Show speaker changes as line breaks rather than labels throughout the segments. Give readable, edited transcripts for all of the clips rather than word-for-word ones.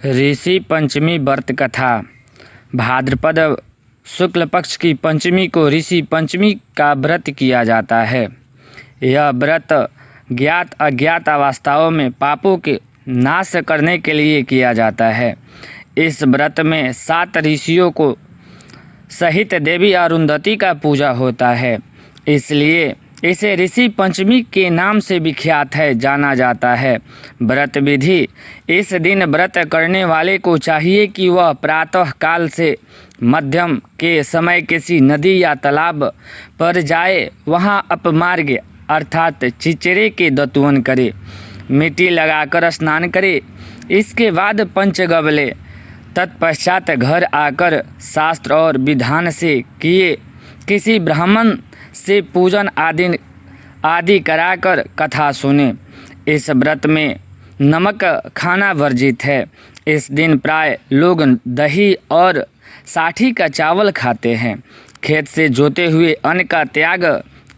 ऋषि पंचमी व्रत कथा। भाद्रपद शुक्ल पक्ष की पंचमी को ऋषि पंचमी का व्रत किया जाता है। यह व्रत ज्ञात अज्ञात अवस्थाओं में पापों के नाश करने के लिए किया जाता है। इस व्रत में 7 ऋषियों को सहित देवी अरुंधति का पूजा होता है, इसलिए इसे ऋषि पंचमी के नाम से विख्यात है जाना जाता है। व्रत विधि। इस दिन व्रत करने वाले को चाहिए कि वह प्रातः काल से मध्यम के समय किसी नदी या तालाब पर जाए, वहां अपमार्ग अर्थात चिचड़े के दतुवन करे, मिट्टी लगाकर स्नान करे। इसके बाद पंचगव्य तत्पश्चात घर आकर शास्त्र और विधान से किए किसी ब्राह्मण से पूजन आदि कराकर कथा सुने। इस व्रत में नमक खाना वर्जित है। इस दिन प्राय लोग दही और साठी का चावल खाते हैं। खेत से जोते हुए अन्न का त्याग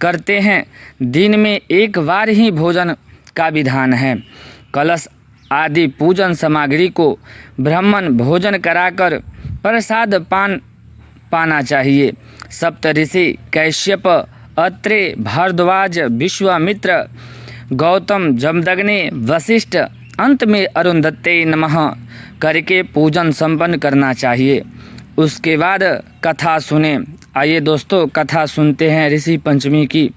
करते हैं। दिन में एक बार ही भोजन का विधान है। कलश आदि पूजन सामग्री को ब्राह्मण भोजन कराकर प्रसाद पाना चाहिए। सप्तऋषि कैश्यप, अत्रे, भारद्वाज, विश्वामित्र, गौतम, जमदग्नि, वशिष्ठ, अंत में अरुंधते नमः करके पूजन संपन्न करना चाहिए। उसके बाद कथा सुने। आइए दोस्तों, कथा सुनते हैं ऋषि पंचमी की।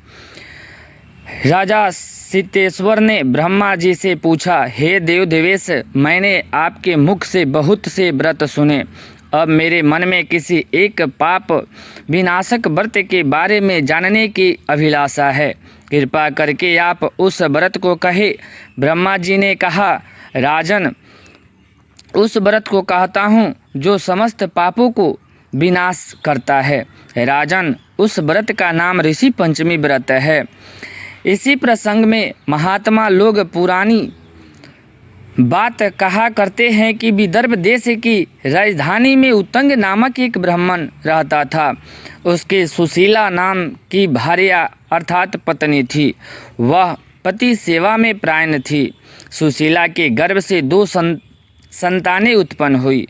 राजा सिद्धेश्वर ने ब्रह्मा जी से पूछा, हे देव देवेश, मैंने आपके मुख से बहुत से व्रत सुने। अब मेरे मन में किसी एक पाप विनाशक व्रत के बारे में जानने की अभिलाषा है। कृपा करके आप उस व्रत को कहे। ब्रह्मा जी ने कहा, राजन, उस व्रत को कहता हूँ जो समस्त पापों को विनाश करता है। राजन, उस व्रत का नाम ऋषि पंचमी व्रत है। इसी प्रसंग में महात्मा लोग पुरानी बात कहा करते हैं कि विदर्भ देश की राजधानी में उत्तंग नामक एक ब्राह्मण रहता था। उसके सुशीला नाम की भार्या अर्थात पत्नी थी। वह पति सेवा में प्राण थी। सुशीला के गर्भ से 2 संतानें उत्पन्न हुई।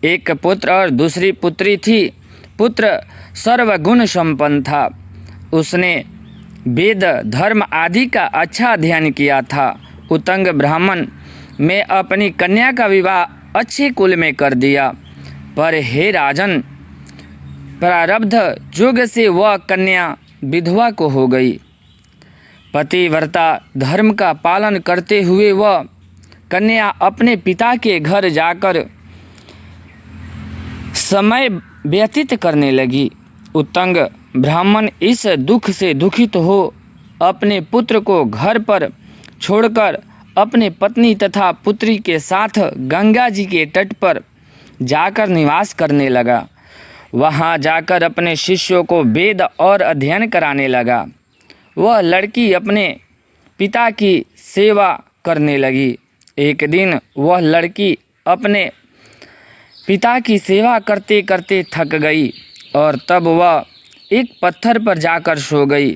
एक पुत्र और दूसरी पुत्री थी। पुत्र सर्वगुण संपन्न था। उसने वेद धर्म आदि का अच्छा अध्ययन किया था। उत्तंग ब्राह्मण में अपनी कन्या का विवाह अच्छे कुल में कर दिया, पर हे राजन, प्रारब्ध जोग से वह कन्या विधवा को हो गई। पतिव्रता धर्म का पालन करते हुए वह कन्या अपने पिता के घर जाकर समय व्यतीत करने लगी। उत्तंग ब्राह्मण इस दुख से दुखित हो अपने पुत्र को घर पर छोड़कर अपने पत्नी तथा पुत्री के साथ गंगा जी के तट पर जाकर निवास करने लगा। वहां जाकर अपने शिष्यों को वेद और अध्ययन कराने लगा। वह लड़की अपने पिता की सेवा करने लगी। एक दिन वह लड़की अपने पिता की सेवा करते करते थक गई और तब वह एक पत्थर पर जाकर सो गई।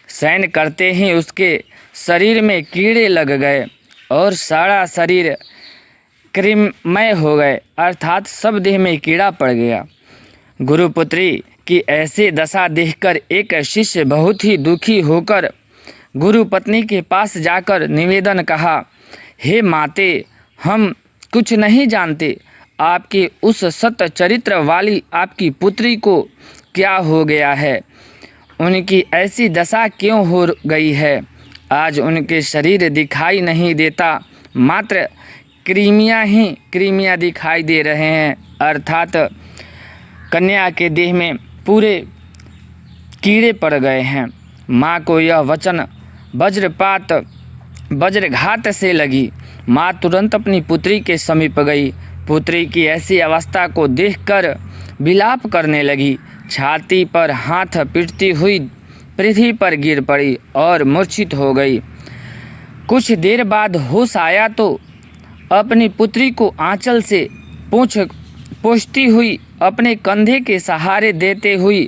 शयन करते ही उसके शरीर में कीड़े लग गए और सारा शरीर कृमिमय हो गए, अर्थात सब देह में कीड़ा पड़ गया। गुरुपुत्री की ऐसी दशा देखकर एक शिष्य बहुत ही दुखी होकर गुरु पत्नी के पास जाकर निवेदन कहा, हे माते, हम कुछ नहीं जानते, आपकी उस सत चरित्र वाली आपकी पुत्री को क्या हो गया है? उनकी ऐसी दशा क्यों हो गई है? आज उनके शरीर दिखाई नहीं देता, मात्र कृमियाँ दिखाई दे रहे हैं, अर्थात कन्या के देह में पूरे कीड़े पड़ गए हैं। माँ को यह वचन वज्रघात से लगी। माँ तुरंत अपनी पुत्री के समीप गई। पुत्री की ऐसी अवस्था को देखकर विलाप करने लगी। छाती पर हाथ पीटती हुई पृथ्वी पर गिर पड़ी और मूर्छित हो गई। कुछ देर बाद होश आया तो अपनी पुत्री को आंचल से पोंछती हुई अपने कंधे के सहारे देते हुई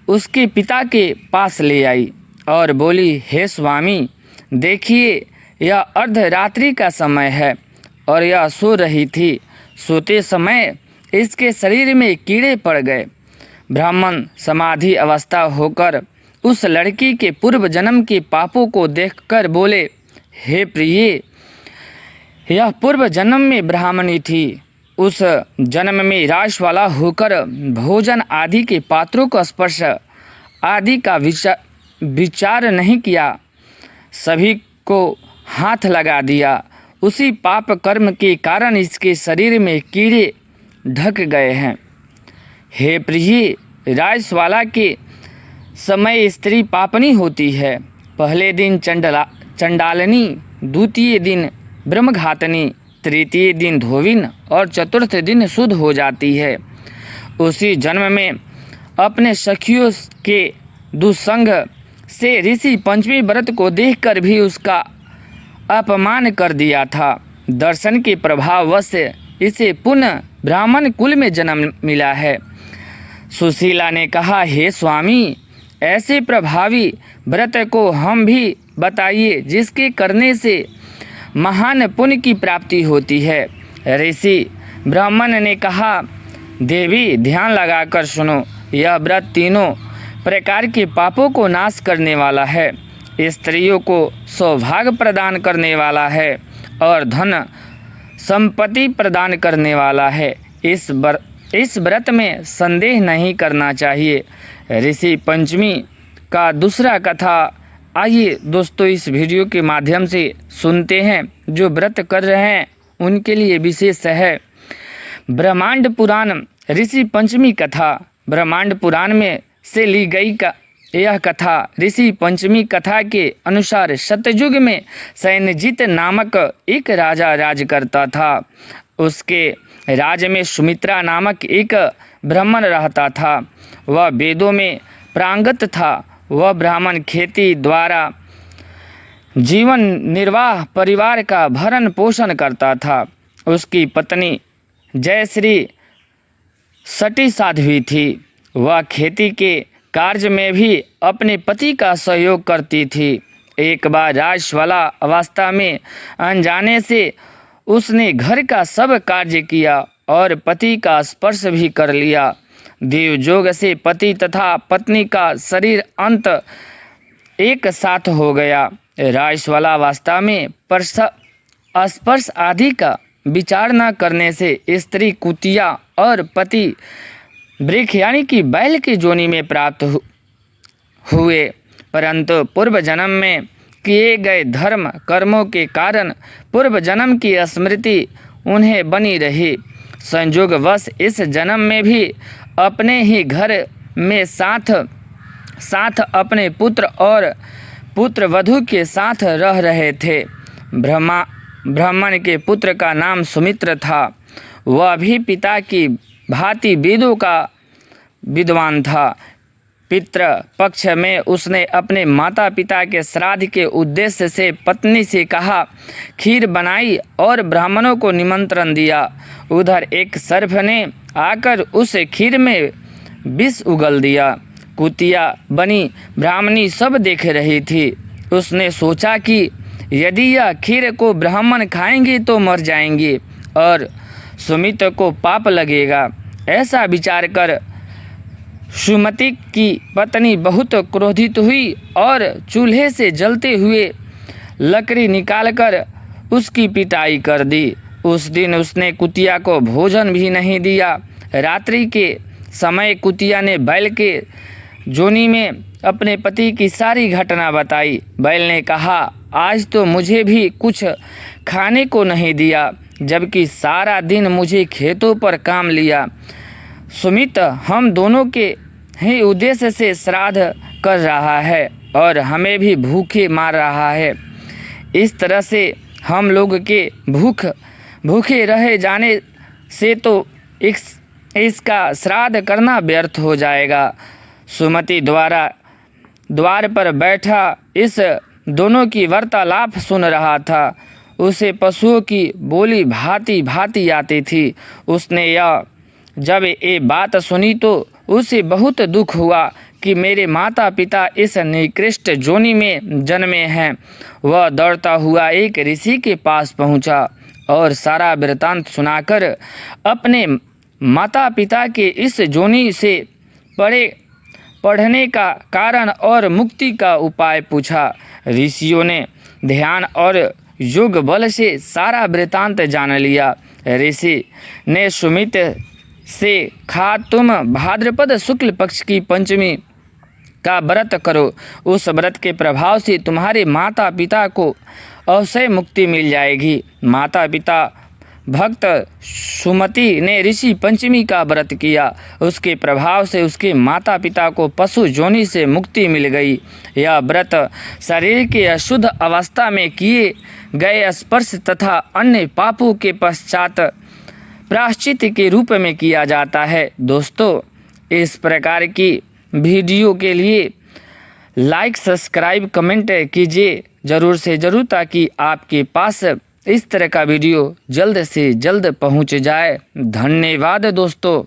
उसके पिता के पास ले आई और बोली, हे स्वामी, देखिए, यह अर्धरात्रि का समय है और यह सो रही थी। सोते समय इसके शरीर में कीड़े पड़ गए। ब्राह्मण समाधि अवस्था होकर उस लड़की के पूर्व जन्म के पापों को देखकर बोले, हे प्रिय, यह पूर्व जन्म में ब्राह्मणी थी। उस जन्म में राजवाला होकर भोजन आदि के पात्रों का स्पर्श आदि का विचार नहीं किया, सभी को हाथ लगा दिया। उसी पाप कर्म के कारण इसके शरीर में कीड़े ढक गए हैं। हे प्रिय, राजवाला के समय स्त्री पापनी होती है। पहले दिन चंडालनी, द्वितीय दिन ब्रह्मघातनी, तृतीय दिन धोविन और चतुर्थ दिन शुद्ध हो जाती है। उसी जन्म में अपने सखियों के दुस्संग से ऋषि पंचमी व्रत को देखकर भी उसका अपमान कर दिया था। दर्शन के प्रभाववश इसे पुनः ब्राह्मण कुल में जन्म मिला है। सुशीला ने कहा, हे स्वामी, ऐसे प्रभावी व्रत को हम भी बताइए जिसके करने से महान पुण्य की प्राप्ति होती है। ऋषि ब्राह्मण ने कहा, देवी, ध्यान लगाकर सुनो। यह व्रत तीनों प्रकार के पापों को नाश करने वाला है, स्त्रियों को सौभाग्य प्रदान करने वाला है और धन संपत्ति प्रदान करने वाला है। इस व्रत में संदेह नहीं करना चाहिए। ऋषि पंचमी का दूसरा कथा आइए दोस्तों इस वीडियो के माध्यम से सुनते हैं। जो व्रत कर रहे हैं उनके लिए विशेष है। ब्रह्मांड पुराण ऋषि पंचमी कथा। ब्रह्मांड पुराण में से ली गई यह कथा ऋषि पंचमी कथा के अनुसार सतयुग में सैन्यजित नामक एक राजा राज करता था। उसके राज्य में सुमित्रा नामक एक ब्राह्मण रहता था। वह वेदों में प्रांगत था। वह ब्राह्मण खेती द्वारा जीवन निर्वाह परिवार का भरण पोषण करता था। उसकी पत्नी जयश्री सती साध्वी थी। वह खेती के कार्य में भी अपने पति का सहयोग करती थी। एक बार राजवाला अवस्था में अनजाने से उसने घर का सब कार्य किया और पति का स्पर्श भी कर लिया। देवयोग से पति तथा पत्नी का शरीर अंत एक साथ हो गया। राजवाला अवस्था में स्पर्श आदि का विचार न करने से स्त्री कुतिया और पति वृक्ष यानी कि बैल की जोनी में प्राप्त हुए, परंतु पूर्व जन्म में किए गए धर्म कर्मों के कारण पूर्व जन्म की स्मृति उन्हें बनी रही। संयोगवश इस जन्म में भी अपने ही घर में साथ अपने पुत्र और पुत्र वधू के साथ रह रहे थे। ब्राह्मण के पुत्र का नाम सुमित्र था। वह भी पिता की भांति वेदों का विद्वान था। पितृ पक्ष में उसने अपने माता पिता के श्राद्ध के उद्देश्य से पत्नी से कहा, खीर बनाई और ब्राह्मणों को निमंत्रण दिया। उधर एक सर्प ने आकर उस खीर में विष उगल दिया। कुतिया बनी ब्राह्मणी सब देख रही थी। उसने सोचा कि यदि यह खीर को ब्राह्मण खाएंगे तो मर जाएंगे और सुमित को पाप लगेगा। ऐसा विचार कर सुमति की पत्नी बहुत क्रोधित हुई और चूल्हे से जलते हुए लकड़ी निकालकर उसकी पिटाई कर दी। उस दिन उसने कुतिया को भोजन भी नहीं दिया। रात्रि के समय कुतिया ने बैल के जोनी में अपने पति की सारी घटना बताई। बैल ने कहा, आज तो मुझे भी कुछ खाने को नहीं दिया, जबकि सारा दिन मुझे खेतों पर काम लिया। सुमित हम दोनों के ही उद्देश्य से श्राद्ध कर रहा है और हमें भी भूखे मार रहा है। इस तरह से हम लोग के भूखे रहे जाने से तो इसका श्राद्ध करना व्यर्थ हो जाएगा। सुमति द्वार पर बैठा इस दोनों की वार्तालाप सुन रहा था। उसे पशुओं की बोली भांति भांति आती थी। उसने जब ये बात सुनी तो उसे बहुत दुख हुआ कि मेरे माता पिता इस निकृष्ट जोनी में जन्मे हैं। वह दौड़ता हुआ एक ऋषि के पास पहुंचा और सारा वृत्तांत सुनाकर अपने माता पिता के इस जोनि से पढ़ने का कारण और मुक्ति का उपाय पूछा। ऋषियों ने ध्यान और योग बल से सारा वृत्तांत जान लिया। ऋषि ने सुमित से कहा, तुम भाद्रपद शुक्ल पक्ष की पंचमी का व्रत करो। उस व्रत के प्रभाव से तुम्हारे माता पिता को अवश्य मुक्ति मिल जाएगी। माता पिता भक्त सुमति ने ऋषि पंचमी का व्रत किया। उसके प्रभाव से उसके माता पिता को पशु जोनि से मुक्ति मिल गई। यह व्रत शरीर के अशुद्ध अवस्था में किए गए स्पर्श तथा अन्य पापों के पश्चात प्रायश्चित के रूप में किया जाता है। दोस्तों, इस प्रकार की वीडियो के लिए लाइक, सब्सक्राइब, कमेंट कीजिए ज़रूर से ज़रूर, ताकि आपके पास इस तरह का वीडियो जल्द से जल्द पहुंच जाए। धन्यवाद दोस्तों।